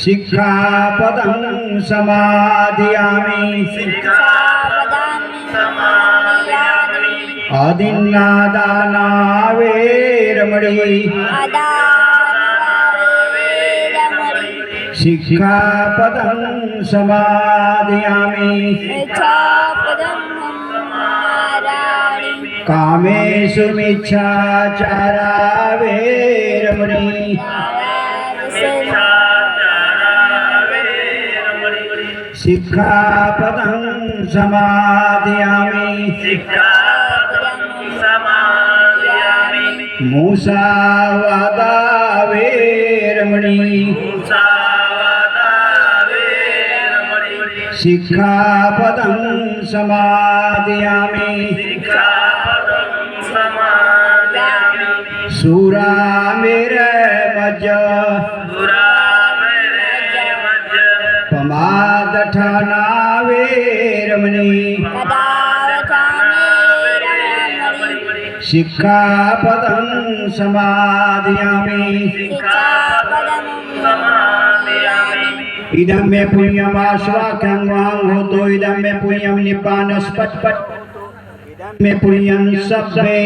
शिक्षापदं समादयामि आदिन्नादाना वेरमणि शिक्षापदं समादयामि कामेषु मिच्छाचारा वेरमणि शिक्षापदं समादयामि मुसावादा वेरमणि शिक्षापदं समादयामि सूरामेरमज्ज पमादठना वेरमणि शिक्षापदं समादयामि इदं मे पुण्यमाश्वाक्यं वाङ्होतो इदं मे पुण्यं निब्बानस्पट्पट् मे पुण्यं सब्बे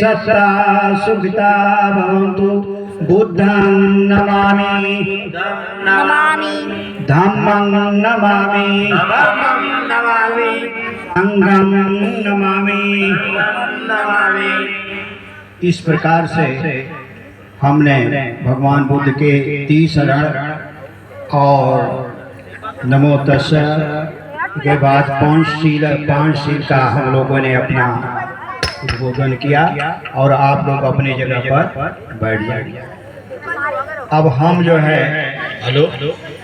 सत्ता सुखिता भवन्तु बुद्धं नमामि धम्मं नमामि संघं नमामि। इस प्रकार से हमने भगवान बुद्ध के 30 शरण और नमो तस्सै के बाद पांच शील का हम लोगों ने अपना उद्बोधन किया और आप लोग अपनी जगह पर बैठ जाइए। अब हम जो है